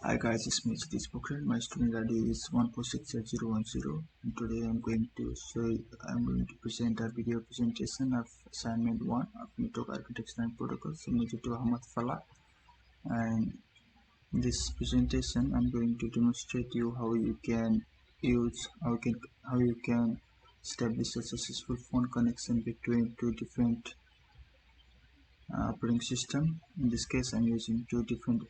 Hi guys, it's me, this Pokhran. My student ID is 1468010, and today I'm going to present a video presentation of assignment 1 of network architecture and protocols submitted to Ahmad Fala. And in this presentation I'm going to demonstrate you how you can establish a successful phone connection between two different operating system. In this case I'm using two different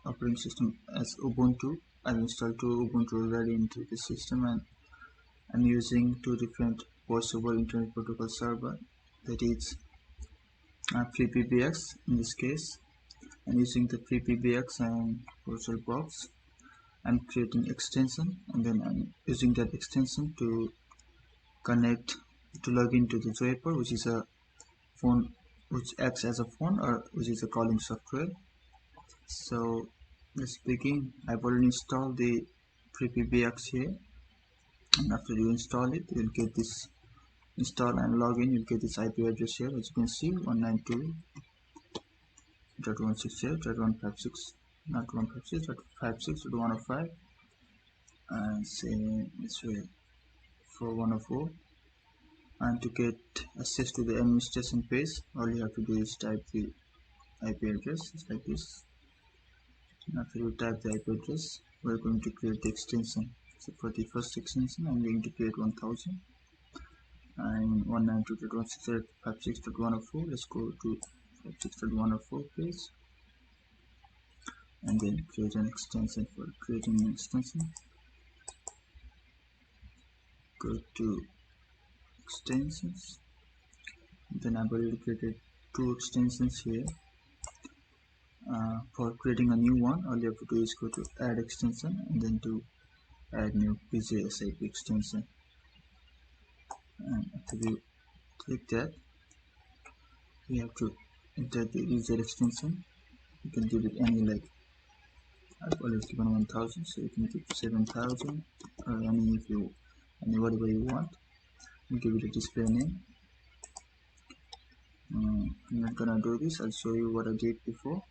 operating system as Ubuntu. I've installed two Ubuntu already into the system, and I'm using two different voice over internet protocol server, that is FreePBX. In this case I'm using the FreePBX and VirtualBox. I'm creating extension, and then I'm using that extension to log into the Jaipur, which is a phone which acts as a phone, or which is a calling software. So let's begin. I've already installed the FreePBX here, and after you install it, you'll get this install and login. You'll get this IP address here, as you can see, 192.168.156, not 156.56.105, and say this way for 104. And to get access to the administration page, all you have to do is type the IP address. It's like this. After you type the IP address, we're going to create the extension. So for the first extension, I'm going to create 1000 and 192.168.56.104. Let's go to 56.104 page, and then create an extension. For creating an extension, go to extensions. Then I've already created two extensions here. For creating a new one, all you have to do is go to add extension, and then to add new PJSIP extension. And after you click that, you have to enter the user extension. You can give it any, like I've already given 1000, so you can give 7000 or any whatever you want. You give it a display name. I'm not gonna do this. I'll show you what I did before.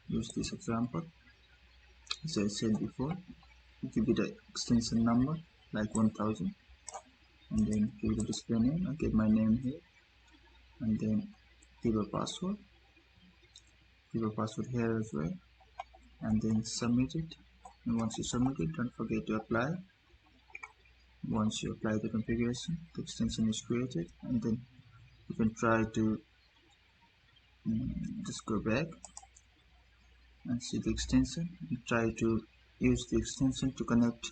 Use this example. As I said before, give it an extension number like 1000, and then give it a display name. I get my name here, and then give a password. Give a password here as well, and then submit it. And once you submit it, don't forget to apply. Once you apply the configuration, the extension is created, and then you can try to just go back and see the extension and try to use the extension to connect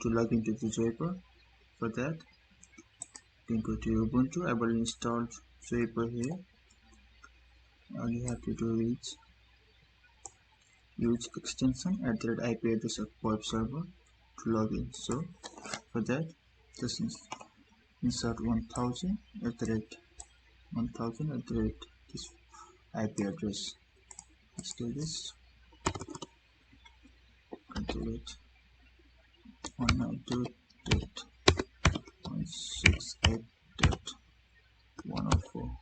to log into the Jaipur. For that, you can go to Ubuntu. I've already installed Jaipur here. All you have to do is use extension at the IP address of web server to log in. So for that, just insert 1000 at the rate this IP address. Let's do this. Control it. 192.168.104.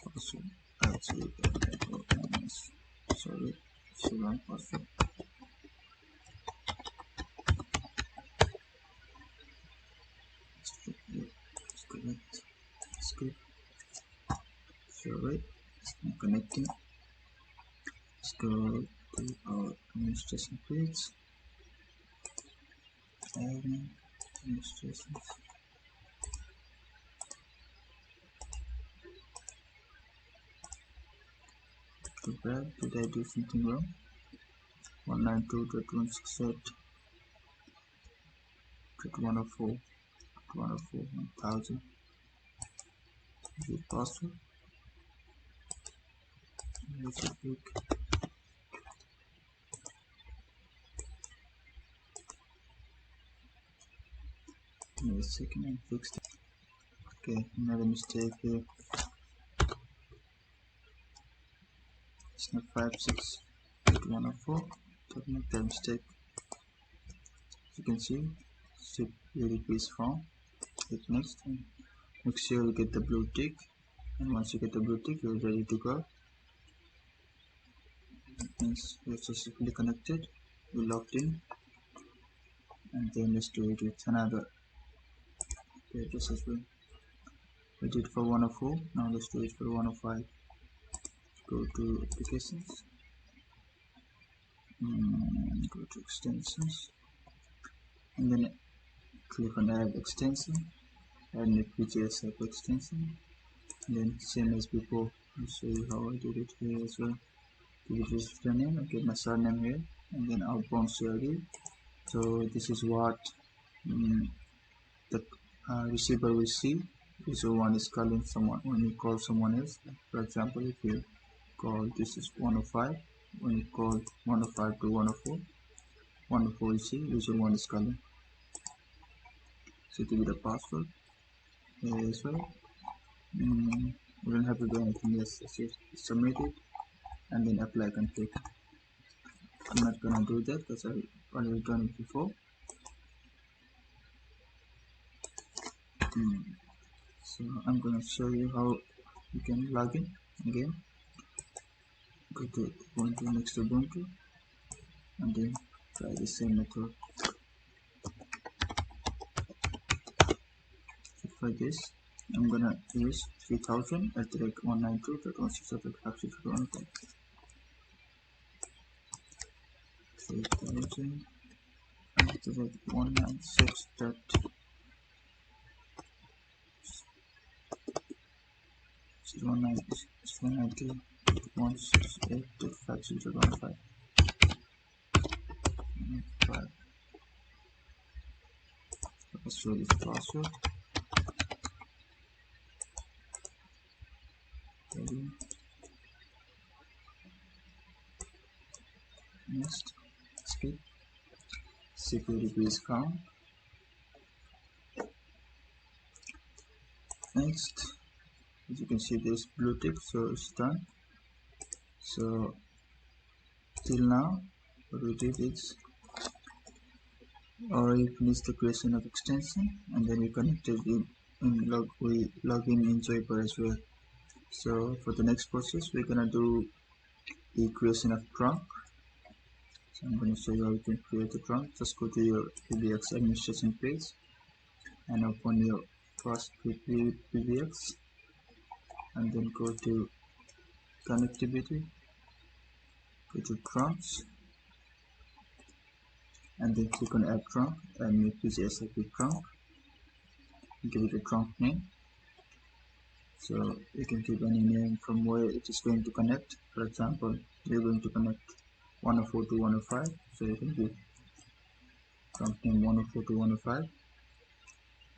Password. Sorry, it's the wrong password. Skip. Sorry, it's not connecting. Let's go to our administration page. Admin administrations. Too bad, did I do something wrong? 192.168.104.1000. The password. Let's click. Wait a second, I fixed it. Okay, another mistake here. It's not 56.104. Don't make that mistake. As you can see, zip UDP is found. Click next, and make sure you get the blue tick. And once you get the blue tick, you're ready to go. means we're successfully connected, we logged in, and then let's do it with another address as well. We did for 104, now let's do it for 105. Go to applications, go to extensions, and then click on add extension, add new PGS app extension, and then same as before. I'll show you how I did it here as well. Give it register name, I get my surname here, and then outbound CRD. So this is what the receiver will see. User 1 is calling someone when you call someone else. For example, if you call, this is 105, when you call 105 to 104, 104 you see user 1 is calling. So give it a password here as well. You don't have to do anything else, just submit it and then apply config. I'm not gonna do that because I've already done it before. So I'm gonna show you how you can log in again. Go to Ubuntu, next Ubuntu, and then try the same method. So for this, I'm gonna use 3000 at the rate 192.168.562.1. 3000 at the rate 192.168.562.1. Let's show this password. Next, skip security base count. Next, as you can see, this blue tick, so it's done. So till now, what we did is already finished the creation of extension, and then we connected we log in Jaiper as well. So for the next process, we're gonna do the creation of trunk. So I'm going to show you how you can create a trunk. Just go to your PBX administration page and open your first PBX, and then go to connectivity, go to trunks, and then click on add trunk and new PGSIP trunk. Give it a trunk name. So you can give any name from where it is going to connect. For example, you're going to connect 104 to 105, so you can give trunk name 104 to 105.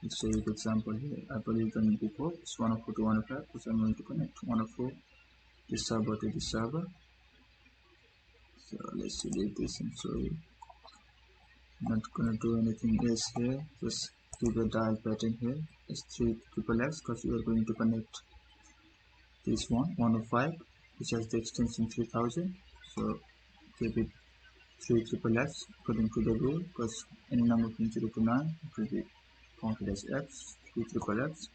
Let's say the example here. I've already done it before. It's 104 to 105, because I'm going to connect 104 this server to this server. So let's delete this and show you. I'm not gonna do anything else here. Just give a dial pattern here. It's 3XXX because we are going to connect this one 105, which has the extension 3000. So give it 3XXX according to the rule, because any number from 0 to 9 it will be counted as X. 3XXX.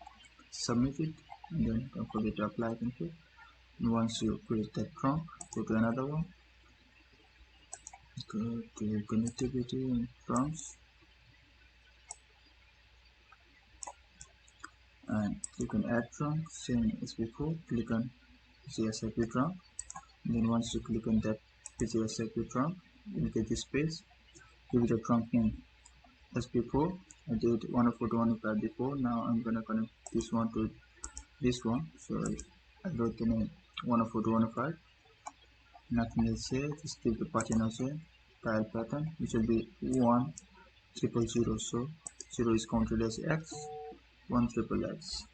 Submit it, and then don't forget to apply config. And once you create that trunk, go to another one, go to connectivity and trunks, and click on add trunk, same as before. Click on PGSIP trunk, and then once you click on that PGSIP trunk, you will get this page. Give it a trunk name as before. I did 104 to 105 before. Now I'm gonna connect this one to this one, so I wrote the name 104 to 105. Nothing else here. Just give the pattern also, dial pattern, which will be 10000. So 0 is counted as X, 1XXX.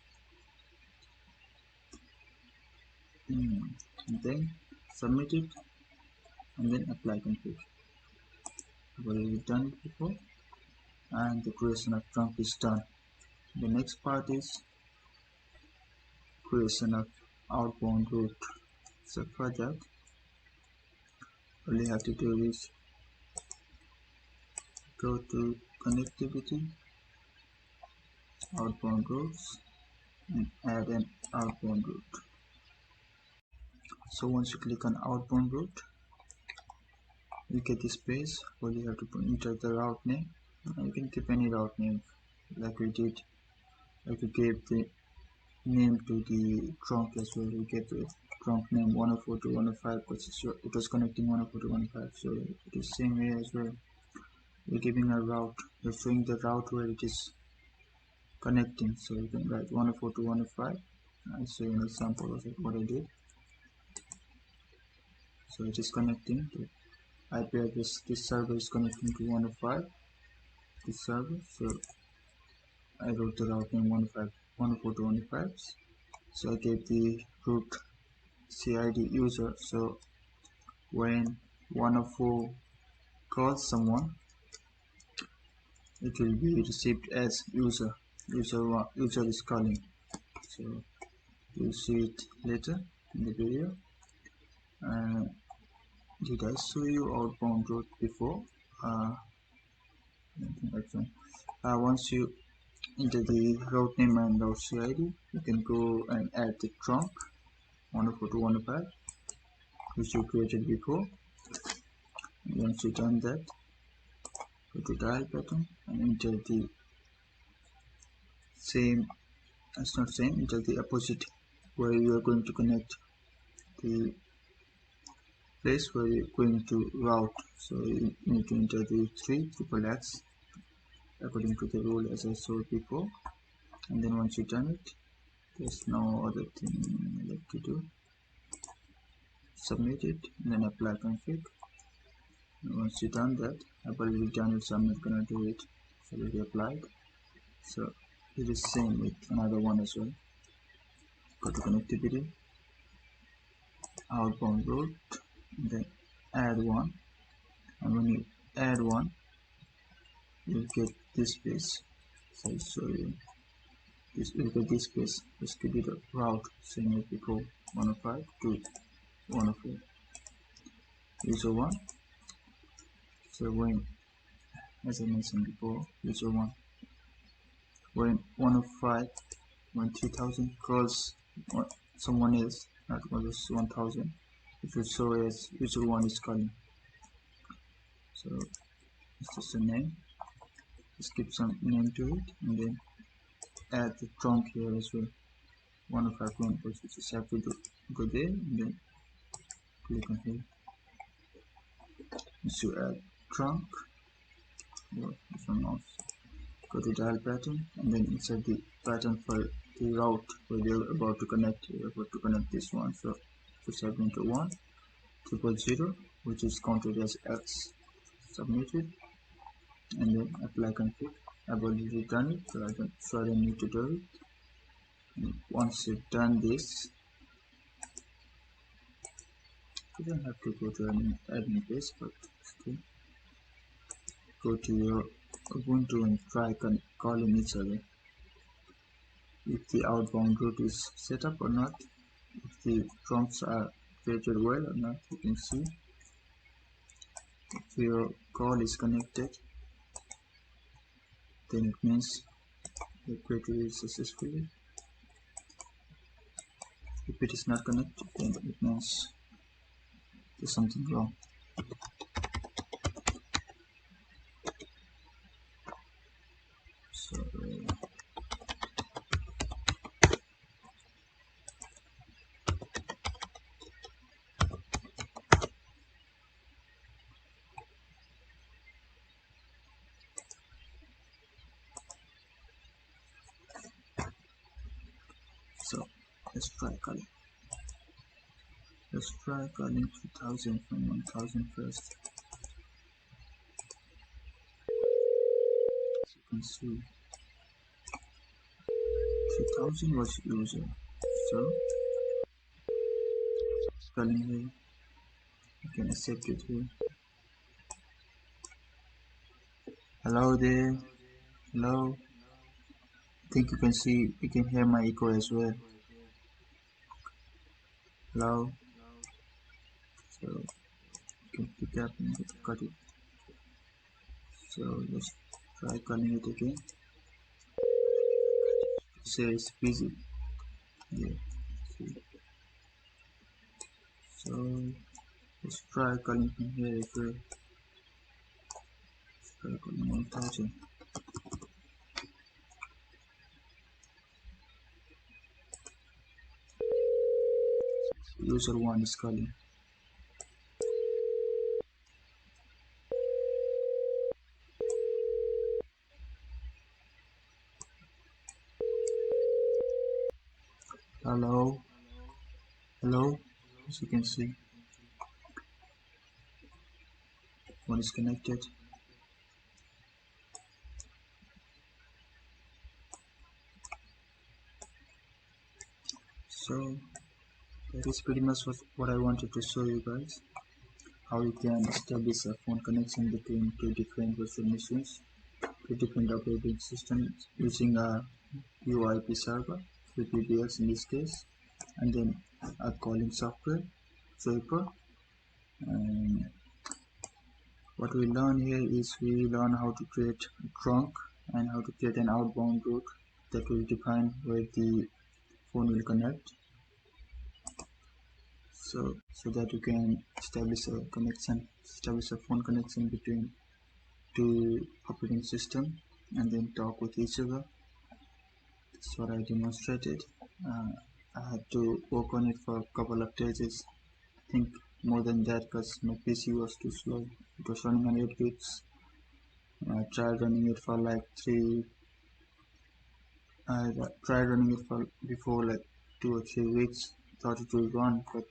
And then submit it, and then apply config. I've already done it before, and the creation of trunk is done. The next part is creation of outbound route. So for that, all you have to do is go to connectivity, outbound routes, and add an outbound route. So once you click on outbound route, you get this page where you have to enter the route name. You can keep any route name like we did, like we gave the name to the trunk as well. We get the trunk name 104 to 105 because it was connecting 104 to 105, so it is same way as well. We're giving a route, we're showing the route where it is connecting, so you can write 104 to 105. I'll show you an example of what I did. So it is connecting to IP address. This server is connecting to 105, this server, so I wrote the route name 104 to 105. So I gave the root CID user, so when 104 calls someone, it will be received as user is calling. So you'll see it later in the video. Did I show you outbound route before? Once you enter the route name and route CID, you can go and add the trunk 104 to 105 which you created before. And once you done that, go to dial pattern and enter the same, it's not same, enter the opposite where you are going to connect the place where you're going to route. So you need to enter the 3XXX according to the rule as I showed before. And then once you done it, there's no other thing left to do. Submit it and then apply config. And once you done that, I've already done it, so I'm not gonna do it. It's already applied. So it is same with another one as well. Go to connectivity, outbound route, and then add one. And when you add one, you'll get this page. So I'll show you. You'll get this page. Just give it a route, same as before, 105 to 104. User 1. So when, as I mentioned before, user 1. When 105, when 3000 calls someone else, not was 1000, it will show as user 1 is calling. So it's just a name. Just give some name to it and then add the trunk here as well. 105 because you just have to go there and then click on here. So add trunk. This one mouse. Go to dial pattern and then insert the pattern for the route where you're about to connect. You're about to connect this one. So just have into 1,000, which is counted as X. Submitted and then apply config. I've already done it, so I don't need to do it. And once you've done this, you don't have to go to an admin page, but still go to your Ubuntu and try calling each other. If the outbound route is set up or not, if the trunks are created well or not, you can see. If your call is connected, then it means the created is successfully. If it is not connected, then it means there's something wrong. So let's try calling. Let's try calling 2000 from 1000 first. As you can see, 3000 was user. So it's calling here. You can accept it here. Hello there. Hello. I think you can see, you can hear my echo as well. Hello. So you can pick up and cut it. So let's try calling it again. Say it's busy. Yeah. So let's try calling from here as well. try calling 1000. User 1 is calling. Hello, hello. As you can see, one is connected. So that is pretty much what I wanted to show you guys. How you can establish a phone connection between two different virtual machines, two different operating systems using a UIP server, PBX in this case, and then a calling software, Vapor. And what we learn here is we learn how to create a trunk and how to create an outbound route that will define where the phone will connect. So that you can establish a phone connection between two operating system and then talk with each other. That's what I demonstrated. I had to work on it for a couple of days. I think more than that because my PC was too slow. It was running on 8 gigs. I tried running it for like I tried running it for before like 2 or 3 weeks. Thought it would run, but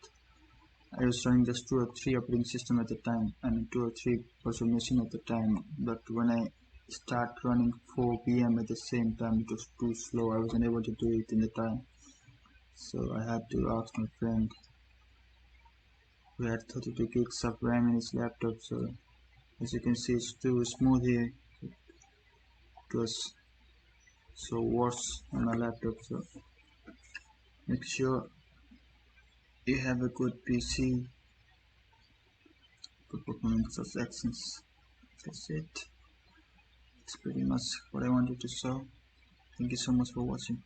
I was running just 2 or 3 operating system at the time. I mean 2 or 3 virtual machine at the time. But when I start running 4 PM at the same time, it was too slow. I wasn't able to do it in the time. So I had to ask my friend who had 32 gigs of RAM in his laptop. So as you can see, it's too smooth here. It was so worse on my laptop. So make sure you have a good PC, good performance of actions. That's it. That's pretty much what I wanted to show. Thank you so much for watching.